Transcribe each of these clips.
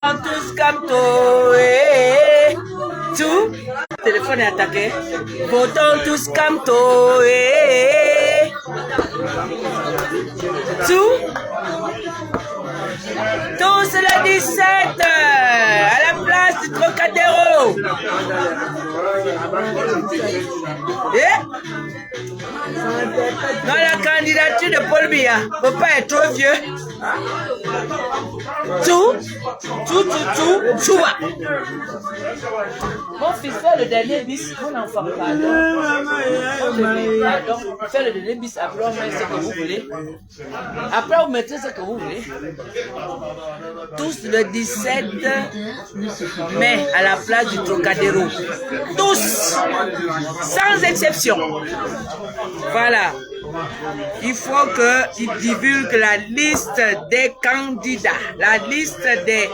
tous comme toi, eh. Tout, le téléphone est attaqué. Votons tous comme toi, eh. Tout, tous le 17 à la place du Trocadéro. Eh? Dans la candidature de Paul Biya, papa est trop vieux. Tout. Mon fils fait le dernier bis, mon enfant, pardon. Fait le dernier bis, après on met ce que vous voulez. Après vous mettez ce que vous voulez. Tous le 17 mai à la place du Trocadéro. Tous, sans exception. Voilà. Il faut qu'ils divulguent la liste des candidats, la liste des...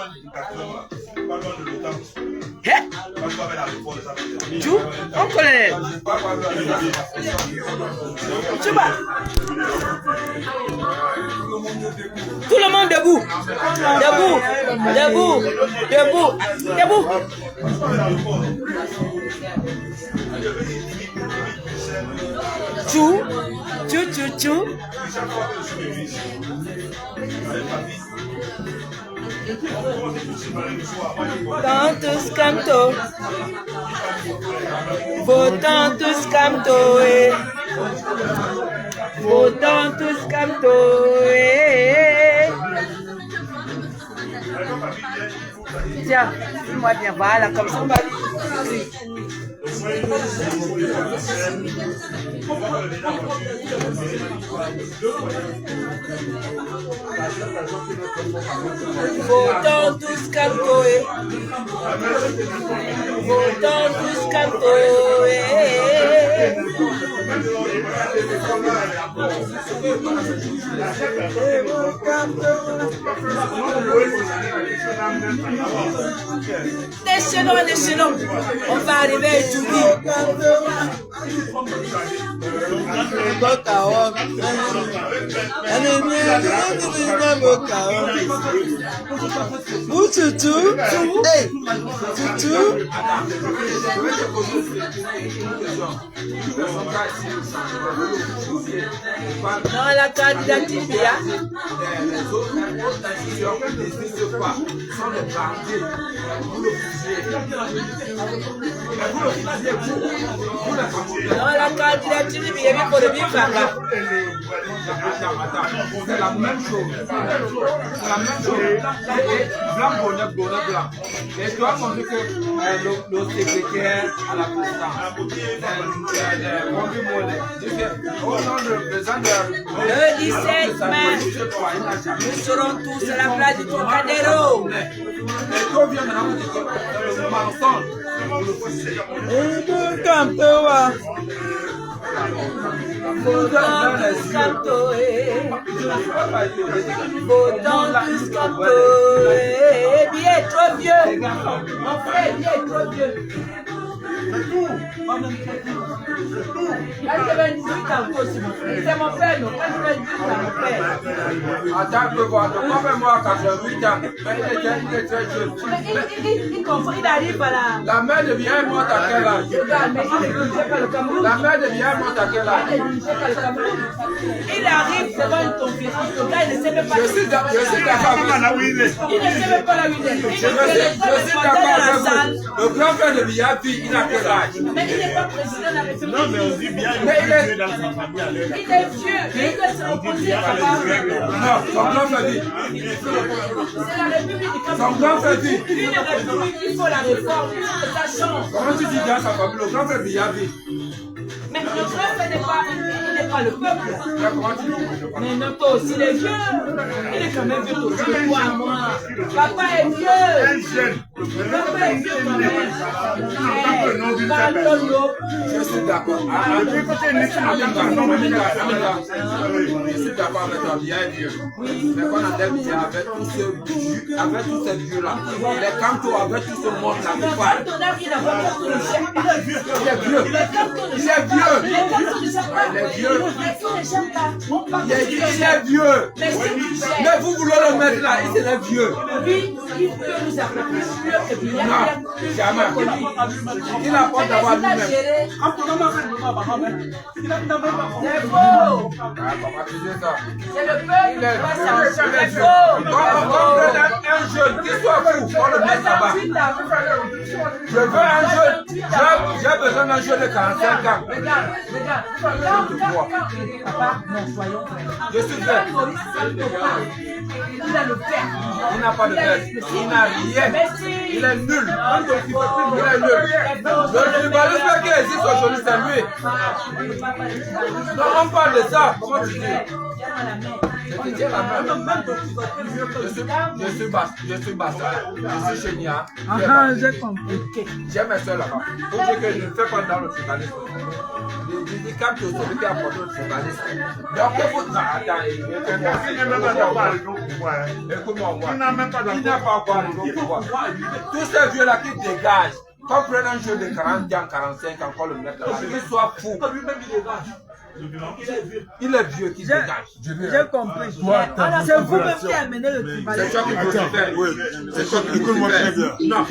Tout, mon colonel. Tout le monde debout. Debout. Tout. Votons tous comme toi. Votons tous comme toi. Votons tous comme toi. Tiens, dis-moi bien, voilà, comme ça on va. Votons tous comme toi. Votons tous comme toi. Déchaînons. On va arriver à tout dire. Dans la candidature, les autres institutions n'existent pas sans le parti. Dans la candidature, il y a pour le bien faire. C'est la même chose. Blanc. Et toi, on dit que le secrétaire à la présidence, le 17 mai, nous serons tous à la place du Trocadéro. Il est trop vieux. Mon frère, il est trop vieux. Quand j'avais 18 ans aussi, c'est mon père, non? Quand j'avais 18 ans, mon père. Attends, je vois, moi quand j'ai 8 ans, mais il est très jeune. Il confond, il arrive à la... La mère devient morte à quel âge? La mère devient morte à quel âge? Il arrive devant une conférence, le gars, il ne sait même pas... Je suis d'accord là où il est. Il ne sait même pas là où il est. Je suis d'accord. Le grand-père de Biyavi, il a quel âge? Mais il n'est pas président de la République. Non, mais on dit bien, il est vieux dans sa famille. Il est vieux, mais il doit se reposer. Non, son grand-père dit. C'est la République du Cameroun. Son grand-père dit. Une République, il faut la réforme, il faut que ça change. Comment tu dis dans sa famille, le grand-père Biyavi? Mais le grand-père n'est pas le peuple. Mais non, toi aussi, il est vieux. Il est quand même vieux, toi aussi, toi, moi. Papa est vieux. Papa est vieux quand même. Je suis d'accord. Je suis d'accord avec toi, bien vieux. Mais quand on a dit avec tous ces vieux-là, les cantos avec tout ce monde-là, il est vieux. Il est vieux. Mais vous voulez le mettre là, il est vieux. Oui. il peut nous apporter mieux et puis il jamais. Il n'a pas d'avoir lui-même. C'est le peuple qui va s'en un jeune qui soit fou, on le met là-bas. Je veux un jeune, j'ai besoin d'un jeune de 45 ans. Regarde. Papa, non, soyons vrais. Je suis vrai. Il a le père. Il n'a pas de père. Il n'a rien. Il est nul. Il est nul. Le tribalisme qui existe aujourd'hui, c'est lui. Non, on parle de ça. Comment tu dis? Je suis Bassa. Je suis chez Nia. J'ai compris. J'ai mes soeurs là-bas. Pour dire que je ne fais pas dans le tribalisme. Le handicap de celui qui a porté le tribalisme. Donc, vous écoute-moi, il n'a pas encore le pouvoir. Tous ces vieux-là qui dégagent, quand on prend un jeu de 40 ans, 45 ans, encore le mettre là, qu'il soit fou. Il est vieux qui dégage. J'ai compris. C'est vous-même qui amenez le tribalisme. C'est toi qui peux le faire. Oui. C'est toi qui peux le faire. Non.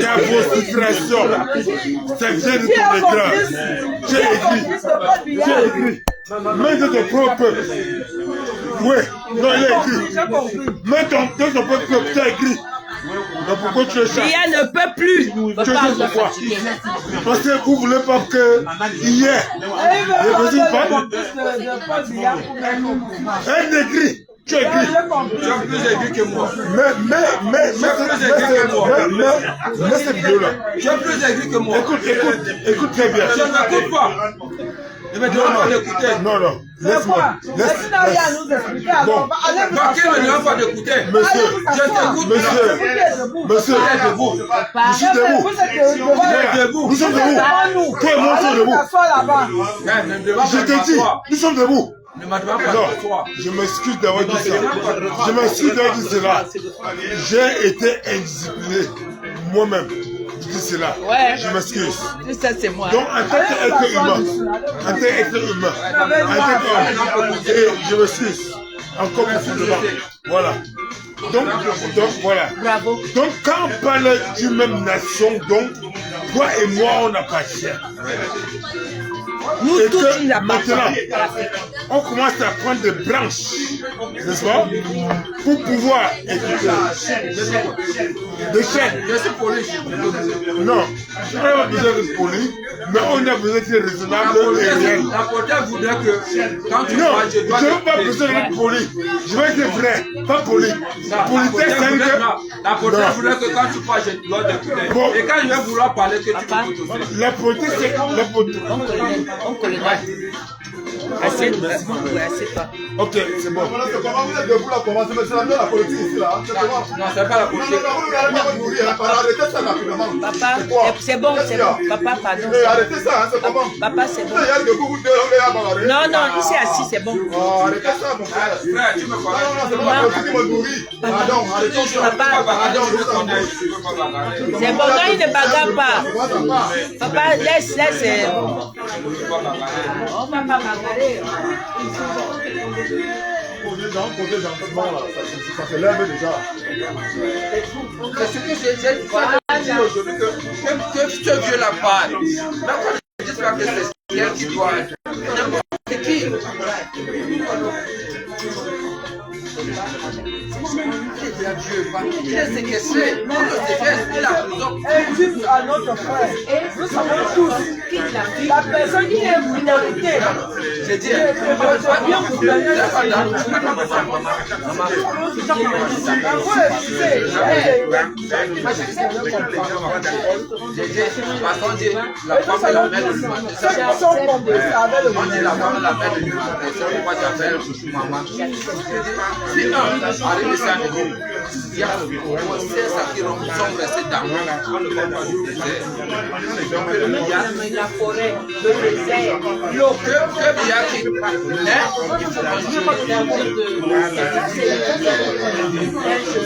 Ta frustration. Ça vient de ton écran. J'ai écrit. Mets de ton propre peuple. Oui. Non, il a écrit. Mets de ton propre peuple. Tu as écrit. Donc pourquoi tu es chassé? Rien ne peut plus. Tu es pourquoi? Parce que vous ne voulez pas que hier, un écrit. Tu es écrit. Tu es plus aiguë que moi. Mais c'est vieux là. Tu es plus aiguë que moi. Écoute très bien. Je n'écoute pas. Je vais dire pas d'écouter. Non. Laisse-moi. Bon. Qui ne demande pas d'écouter? Monsieur. Je t'écoute. Monsieur. Je suis debout. Nous sommes debout. Toi et moi, nous sommes debout. Je te dis, nous sommes debout. Non, je m'excuse d'avoir dit cela. J'ai été indiscipliné moi-même. Je dis cela. Ouais. Je m'excuse. Ça, c'est moi. Donc, en tant qu'être humain, et je m'excuse encore profondément. Voilà. Donc, voilà. Bravo. Donc, quand on parle d'une même nation, donc, toi et moi, on n'appartient. Nous et tous, que nous maintenant, on commence à prendre des branches, n'est-ce pas, pour pouvoir écouter des chaînes. Je suis poli. Non, on n'a pas besoin d'être poli, mais on a besoin d'être raisonnable et réel. La portée voudrait que quand tu non, parles, je dois je n'ai pas besoin d'être poli. Je vais être vrai, pas poli. Politesse, c'est que... La portée voudrait que quand tu parles, je dois t'écouter. Bon. Et quand je vais vouloir parler, que tu m'écoutes aussi. La politesse, c'est... On connaît. Assieds-toi. Ok, c'est bon. Comment vous êtes debout là, comment c'est la politique ici là? Non, c'est pas la politique. Arrêtez ça rapidement. Papa, c'est bon. Papa, pardon. Arrêtez ça, c'est comment? Papa, c'est bon. Non, ici assis, c'est bon. Arrêtez ça, mon frère. Frère, tu me parles. C'est pas la politique qui me nourrit. Pardon, arrêtez ça. C'est bon, non, il ne bagarre pas. Papa, laisse. On va pas bagarrer. Ça se lève déjà. C'est ce que j'ai dit aujourd'hui que ce vieux-là parle. Là, quand je dis que c'est elle qui doit être. N'importe qui. Il est séquestré, il le séquestre, il a prison. Et juste à notre frère, nous savons tous la personne qui est minorité. J'ai dit, la forêt, le désert, l'eau.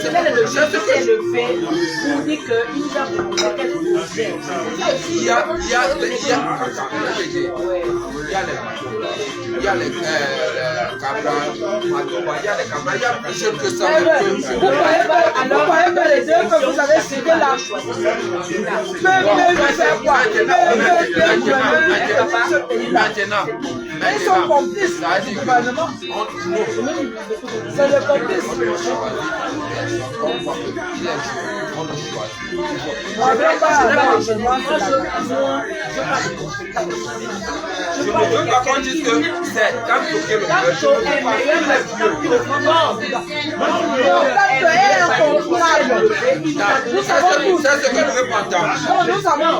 C'est le jeu qui s'est levé pour dire qu'il nous a proposé quelque chose. Il y a les cabras, il y a plus jeunes que ça. Vous croyez pas les deux que vous avez cité là? Maintenant, ils sont complices du gouvernement. C'est le complice. Je ne veux pas qu'on dise que c'est quand toquer le nous savons tous. C'est ce que nous veux pas entendre. Nous savons.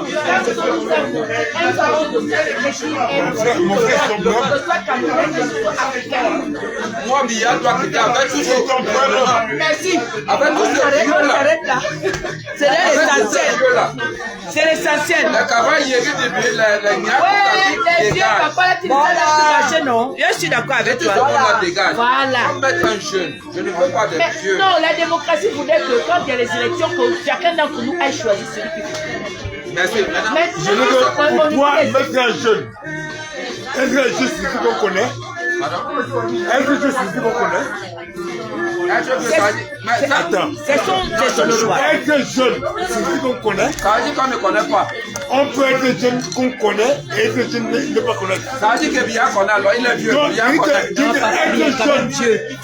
Moi, Mia doit quitter avec tout ce Merci. avec tout ce Arrête là. C'est l'essentiel. C'est l'essentiel. Le cabas, il y a des vieux papa, tu dis non? Je suis d'accord avec toi. Voilà. On met un jeune. Je ne veux pas de vieux. Non, la démocratie voudrait que quand il y a les élections, que chacun d'entre nous aille choisir celui qui veut. Merci. Je veux que pour toi, mettre un jeune. Est-ce que je suis ce qu'on connaît? Est-ce que je suis ce qu'on connaît? Attends. C'est son choix. Être jeune, c'est ce qu'on connaît. Ça veut dire qu'on ne connaît pas. On peut être jeune qu'on connaît et être jeune ne pas connaître. Ça veut dire que bien qu'on a, alors il est vieux. Non, Bien qu'on a. être jeune.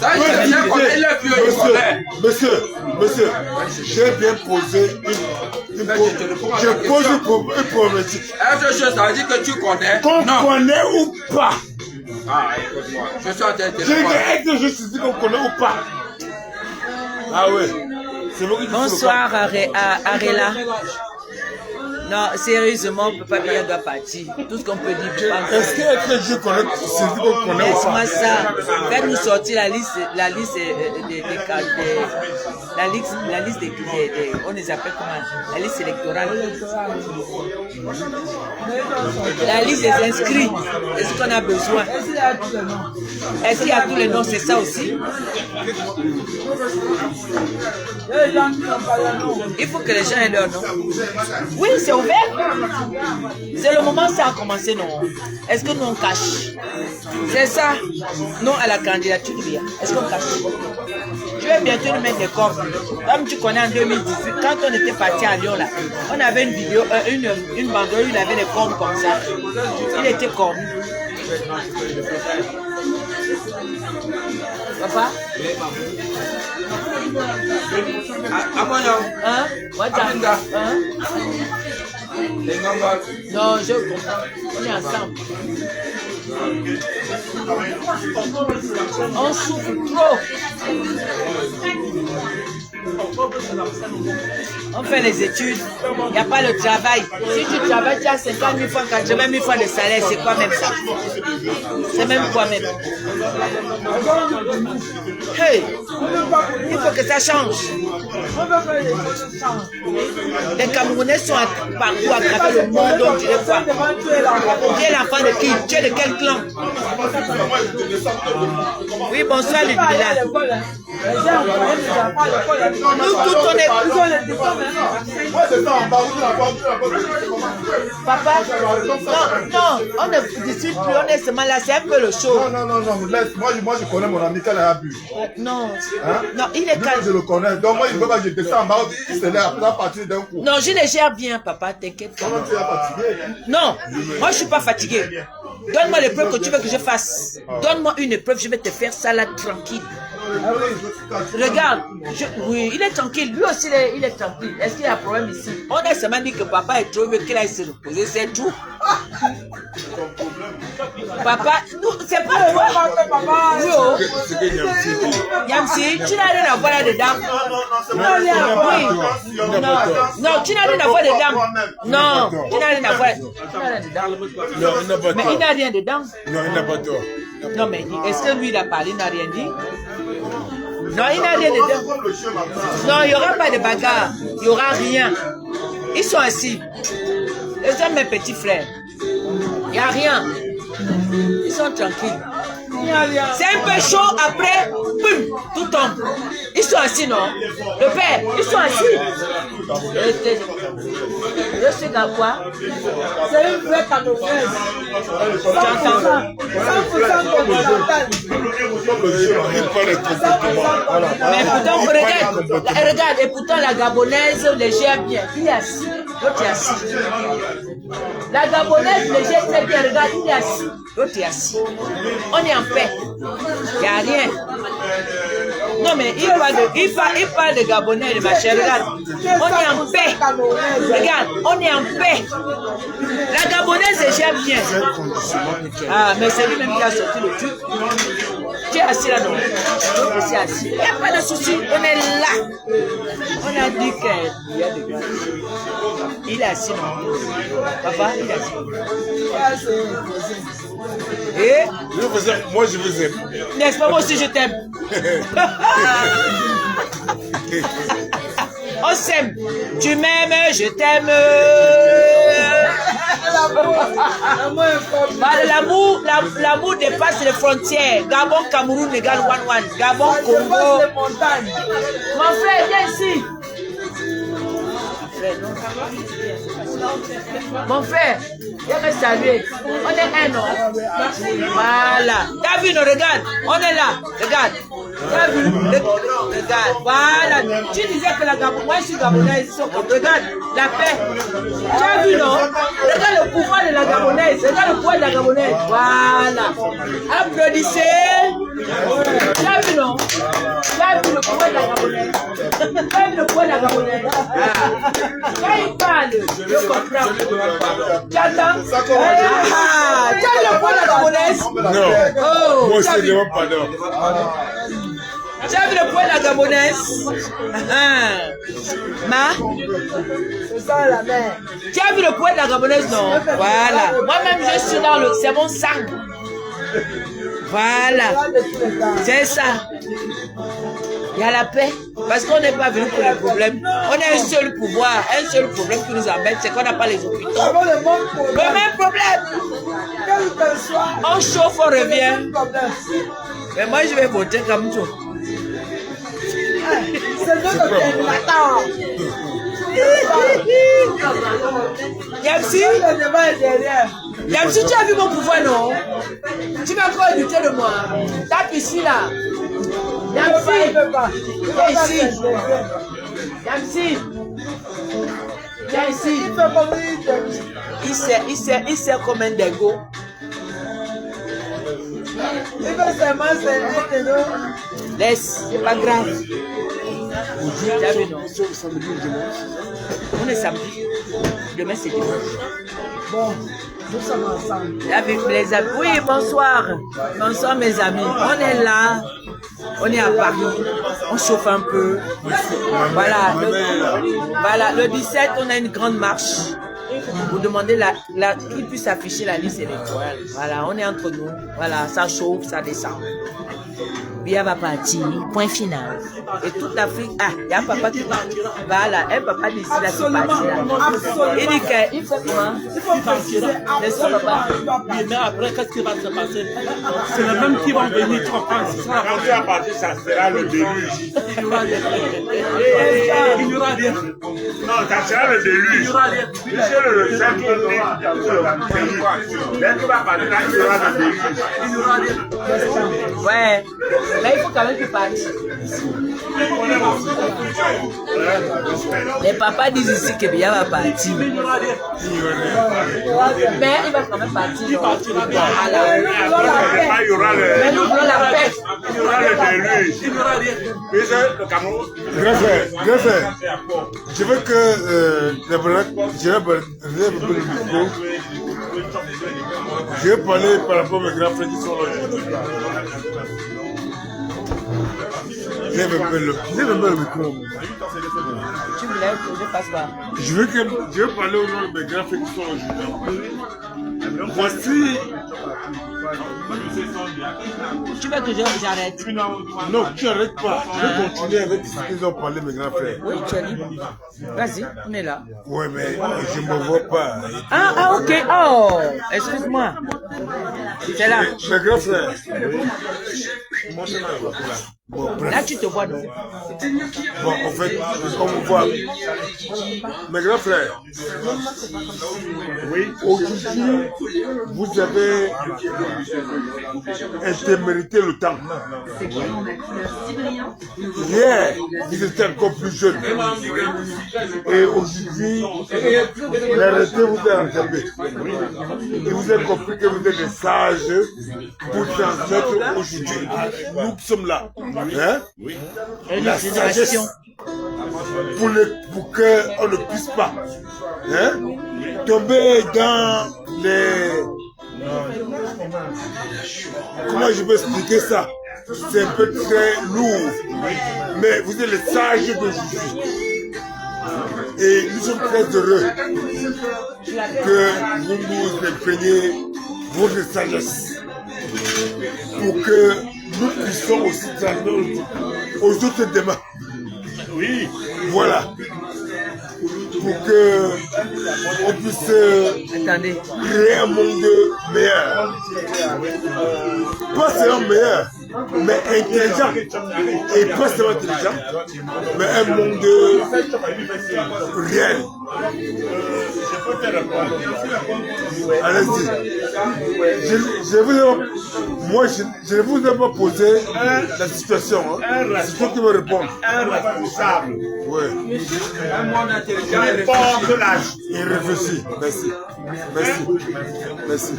Ça veut dire que bien qu'on a, il est vieux, il connaît. Monsieur, j'ai bien posé une problématique. Être jeune, ça veut dire que tu connais. Qu'on connaît ou pas? Ah, écoute-moi. Je suis en train de te J'ai dit être jeune, c'est ce qu'on connaît ou pas? Ah ouais. Bonsoir Arela. Non, sérieusement, Papa Biya doit partir. Tout ce qu'on peut dire. Est-ce qu'être jeune connaît, c'est ce qu'on connaît ou pas? Laisse-moi ça. Faites-nous sortir la liste des on les appelle comment? La liste électorale. La liste des inscrits. Est-ce qu'on a besoin? Est-ce qu'il y a tous les noms? C'est ça aussi? Il faut que les gens aient leur nom. Oui, c'est ouvert. C'est le moment où ça a commencé, non? Est-ce que nous on cache? C'est ça. Non à la candidature, Biya. Est-ce qu'on cache? Je vais bientôt nous mettre des corps. Comme tu connais en 2018, quand on était parti à Lyon là, on avait une vidéo, une banderole, il avait les cornes comme ça. Il était cornu. Papa? Hein? Hein? Non, je comprends. On est ensemble. On souffre trop. On fait les études, il n'y a pas le travail. Si tu travailles, tu as 50 000 francs, 80 000 francs de salaire, c'est quoi même ça? C'est même quoi même? Hey, il faut que ça change. Les Camerounais sont partout à travers le monde, donc tu les vois. Tu es l'enfant de qui? Tu es de quel clan? Oui, bonsoir les villages. Nous tous on est... Papa, non, on ne discute plus, on est seulement là, c'est un peu le show. Non, laisse, moi je connais mon ami quand il a bu. Non, hein? Non, il est calme. Je le connais, donc moi il veut pas que je descende en bas, il se lève à partir d'un coup. Non, je les gère bien, papa, t'inquiète pas. Comment tu es fatigué? Non, moi je suis pas fatigué. Donne-moi l'épreuve que tu veux que je fasse. Donne-moi une épreuve, je vais te faire ça là tranquille. Regarde, oui, il est tranquille, lui aussi il est tranquille. Est-ce qu'il y a un problème ici? On a seulement dit que papa est trop vieux qu'il aille se reposer, c'est tout. Papa, c'est pas toi. Yo, Yamsi, tu n'as rien à voir là-dedans. Non, tu n'as rien à voir dedans. Non, tu n'as rien à voir. Mais il n'a rien dedans. Non, il n'a pas tort. Non, mais est-ce que lui il a parlé, il n'a rien dit? Non, il n'a rien dedans. Non, il n'y aura pas de bagarre. Il n'y aura rien. Ils sont assis. Ils sont mes petits frères. n'y a rien. Ils sont tranquilles. C'est un peu chaud, après, boum, tout tombe. Ils sont assis, non? Le père, ils sont assis. Je sais dans quoi? C'est une vraie camerounaise. 100% continentale. Mais pourtant, regarde, et pourtant la gabonaise les gère bien. Il est assis, l'autre est assis. La gabonaise les gère très bien, regarde, il est assis, l'autre est assis. On est en paix. Il n'y a rien. Non, mais il parle de gabonais, ma chère, regarde. On est en paix. Regarde, on est en paix. La gabonaise les gère bien. Ah, mais c'est lui-même qui a sorti le truc. Tu es assis là, non? Je suis assis. Il n'y a pas de souci, on est là. On a dit qu'il y a des gars. Il est assis, non? Papa, il est assis. Et? Moi, je vous aime. N'est-ce pas, moi aussi, je t'aime. On s'aime. Tu m'aimes, je t'aime. L'amour dépasse les frontières. Gabon, Cameroun égale 1-1. Gabon, Congo. Mon frère, viens ici. Mon frère, viens me saluer. On est un, non? Voilà. T'as vu, non? Regarde. On est là. Regarde. T'as vu? Regarde. Voilà. Tu disais que la Gabon, moi je suis gabonaise. Regarde. La paix. Tu as vu, non? Regarde le pouvoir de la gabonaise. Regarde le pouvoir de la gabonaise. Voilà. Applaudissez. Tu as vu, non? Tu as vu le pouvoir de la gabonaise? Tu as vu le pouvoir de la gabonaise? Quand il parle, je comprends. Tu attends? Tu as vu le pouvoir de la gabonaise? Non. Oh, Moi aussi, je ne demande pas non. Tu as vu le poids de la gabonaise? C'est ça la mère. Tu as vu le poids de la gabonaise, non? Voilà. Moi-même, je suis dans le... C'est mon sang. Voilà. C'est ça. Il y a la paix. Parce qu'on n'est pas venu pour les problèmes. On a un seul pouvoir, un seul problème qui nous embête, c'est qu'on n'a pas les hôpitaux. Le même problème. On chauffe, on revient. Mais moi, je vais voter comme tout. C'est notre terminateur. Yamsi, Yamsi, tu as vu mon pouvoir, non? Tu vas encore douter de moi. Tape ici, là. Yamsi, viens ici. Yamsi, viens ici. Il sert comme un dingo. Laisse, c'est pas grave. On est samedi. Demain c'est dimanche. Bon, nous sommes ensemble. Avec les amis. Oui, bonsoir. Bonsoir mes amis. On est là. On est à Paris. On chauffe un peu. Voilà. Voilà. Le 17, on a une grande marche. Vous demandez qu'il puisse afficher la liste électorale. Voilà, on est entre nous. Voilà, ça chauffe, ça descend. Bia va partir, point final. Et toute l'Afrique, il y a un papa qui part. Voilà, un papa d'ici là qui part. Il dit qu'il faut quoi? Il partira. C'est ça, papa. Oui, mais après, qu'est-ce qui va se passer? C'est le même qui vont venir, tu comprends? Quand tu vas partir, ça sera le déluge. Il y aura rien. Il y aura rien. Non, ça sera le déluge. Il y aura rien. Puisque le chef dès que tu vas partir, là, il y aura le déluge. Il y aura rien. Ouais, mais il faut quand même qu'il parte. Les papas disent ici que Bia va partir. Il y aura rien. Mais il va quand même partir. Il partira bien. Il y aura Mais nous voulons la paix. il y aura le déluge. Il y aura rien. Puisque le Cameroun. Grand frère, je veux que je vais le micro. Je vais parler par rapport aux grands frères qui sont là. Lève un peu le micro. Tu me lèves, je passe pas. Je veux parler au nom de mes grands frères qui sont aujourd'hui. voici. Tu veux que j'arrête? Non, tu n'arrêtes pas. Je vais continuer avec ce qu'ils ont parlé, mes grands frères. Oui, tu as dit. Vas-y, on est là. Oui, mais je ne me vois pas. Ah, ok. Oh, excuse-moi. C'est là. Mes grands frères. Bon, bref. Là, tu te vois, non? Bon, en fait, comme on voit, mes grands frères, oui, aujourd'hui, vous avez intermérité le temps. Hier, vous étiez encore plus jeune. Et aujourd'hui, la réalité vous a rattrapé. Et vous avez compris que vous êtes des sages pour transmettre aujourd'hui. Nous qui sommes là. Hein? La sagesse pour qu'on ne puisse pas tomber dans les... Comment je peux expliquer ça? C'est un peu très lourd, mais vous êtes les sages d'aujourd'hui. Et nous sommes très heureux que vous nous imprégniez votre sagesse pour que nous puissions aussi transmettre aux autres demain. Oui. Voilà. Pour que on puisse créer un monde meilleur. Pas seulement meilleur, mais intelligent. Et pas seulement intelligent, mais un monde réel. Allez-y. Je ne vous ai pas posé la situation. C'est toi qui me réponds. Un responsable. Oui. Un monde intelligent. Porte l'âge. Il réfléchit. Merci. Merci. Merci.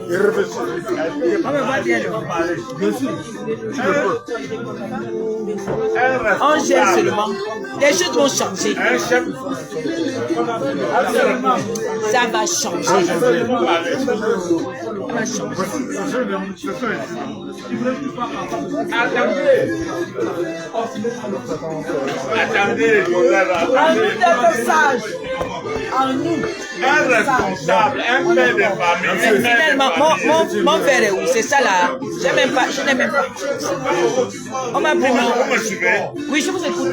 Il réfléchit. On me voit bien. Bien sûr. Tu le peux. On gère seulement. Les choses vont changer. Un chef. Ça va changer. Ça va changer. Attendez, En nous d'être sages. En nous. un responsable, un père de famille. Finalement, mon père est où? C'est ça là. Je n'ai même pas. On m'a pris Vous me suivez? Oui, je vous écoute.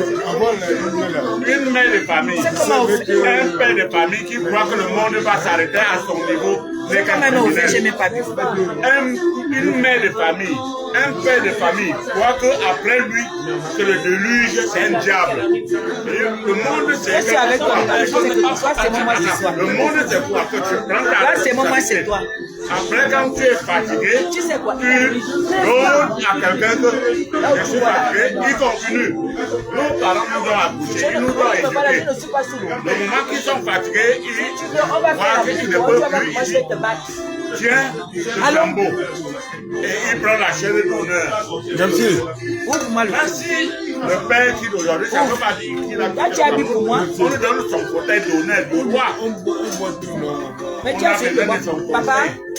Une mère de famille, C'est comment vous faites? un père de famille qui croit que le monde va s'arrêter à son niveau. C'est quand même ouvert, je n'ai même pas vu. Une mère de famille, un père de famille croit qu'après lui, que le déluge, c'est un diable. Et le monde, c'est Je suis avec toi. Toi, c'est moi, c'est toi. le monde, c'est quoi? Que tu prends ta Là, c'est moi, c'est toi. Après, quand tu es fatigué, Tu sais quoi? tu donnes à quelqu'un que je suis fatigué, il continue. Nos parents nous ont accouchés, ils nous ont Je ne éduqués. suis pas sous l'eau. Le moment qu'ils sont fatigués, ils On va faire voient la qu'ils vidéo. ne Tu peuvent vas plus. moi, je vais te battre. Tiens, le flambeau. Et il prend la chair d'honneur. Merci. Ouvre-moi le Là, si le père qui d'aujourd'hui, ça ne veut pas dire qu'il a Là, tu as vu pour moi. on lui donne son fauteuil d'honneur, de roi. Mais tu as fini de boire. Papa,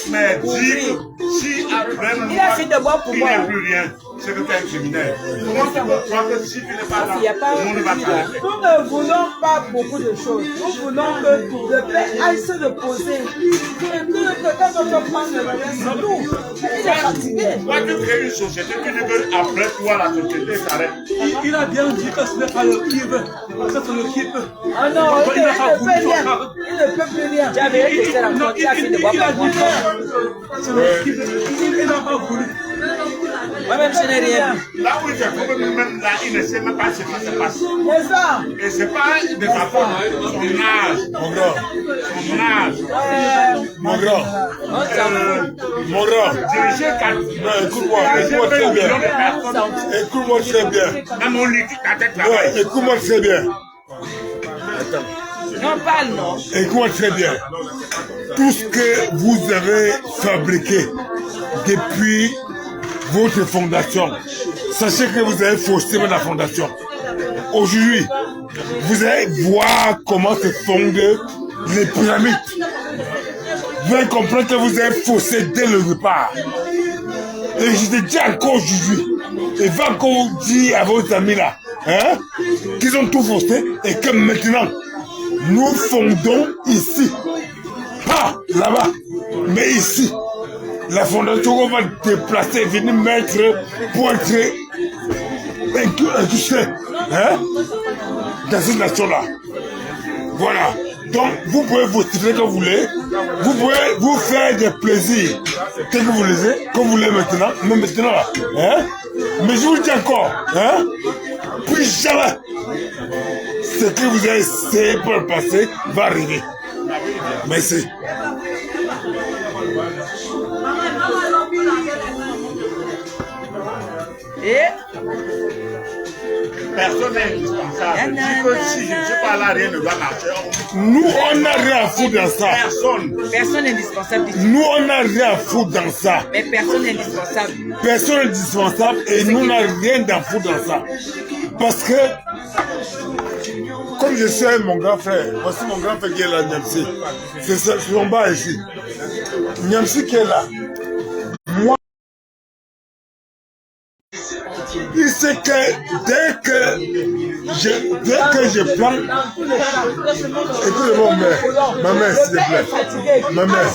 Mais dis, si après il a fini de boire pour il moi. n'est plus rien, c'est que tu es un criminel. Comment tu peux croire que si tu n'es pas là, Il n'y a pas le monde va s'arrêter? Nous ne voulons pas beaucoup de choses. Nous voulons que le Père aille se reposer. Et que quand notre plan ne reste nous, il est fatigué. Toi, tu crées une société, tu dis qu'après toi, la société s'arrête. Il a bien dit que ce n'est pas le qui veut, c'est le qui peut. Ah non, il ne peut rien. Il ne peut plus rien. tu as bien testé la fois. Tu as fini de boire Il a pour dit moi. que c'est le qui veut. Il n'a pas voulu. Moi-même, je n'ai rien vu. Là où il se trouve, même là, il ne sait même pas ce qui se passe. C'est ça. Et c'est pas de sa faute, son âge, Mon grand. son âge. Mon grand. On s'en fout. Mon grand. Diriger Non, écoute-moi diriger très 20 millions de bien. personnes. Écoute-moi très bien. Dans mon lit, ta tête Non, travaille. écoute-moi très bien. Non, parle, non. Écoute-moi très bien. Tout ce que vous avez fabriqué depuis votre fondation, sachez que vous avez faussé la fondation. Aujourd'hui, vous allez voir comment se fondent les pyramides. Vous allez comprendre que vous avez faussé dès le départ. Et je te dis encore aujourd'hui, et va encore dire à vos amis là, hein, qu'ils ont tout faussé et que maintenant, nous fondons ici, pas là-bas. Mais ici, la fondation qu'on va déplacer, venir mettre pour entrer un guichet dans cette nation-là. Voilà. Donc, vous pouvez vous tirer comme vous voulez. Vous pouvez vous faire des plaisirs tel que vous voulez maintenant. Mais maintenant, mais je vous le dis encore, plus jamais, ce que vous avez essayé pour le passé va arriver. Merci. Et personne n'est indispensable. Si je ne suis pas là, rien ne va marcher. Nous, on n'a rien à foutre dans ça. Personne n'est indispensable. Nous, on n'a rien à foutre dans ça. Mais personne n'est indispensable. Personne n'est indispensable et nous n'avons rien à foutre dans ça. Parce que, comme je suis mon grand frère, voici mon grand frère qui est là, Niamsi. C'est son bas ici. Niamsi qui est là. Moi, il sait que dès que je prends, écoutez-moi, ma mère, s'il te plaît, ma mère.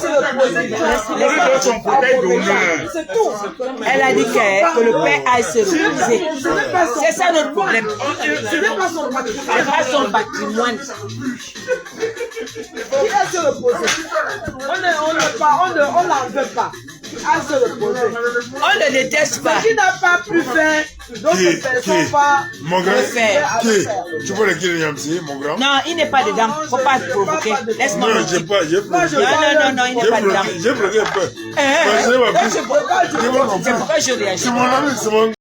Elle a dit que le père aille se reposer. C'est ça notre problème. Ce n'est pas son patrimoine. Il a se reposer. On n'en veut pas. À se reposer. On ne déteste pas. Ce qui n'a pas pu faire, d'autres personnes pas mon grand, faire. Tu vois le qui est Niamsi, mon grand? Non, il n'est pas dedans. Il ne faut pas te provoquer. Laisse-moi. Non, j'ai pas. Non, il n'est pas dedans. J'ai bloqué un peu. C'est pourquoi je réagis. C'est mon ami, c'est mon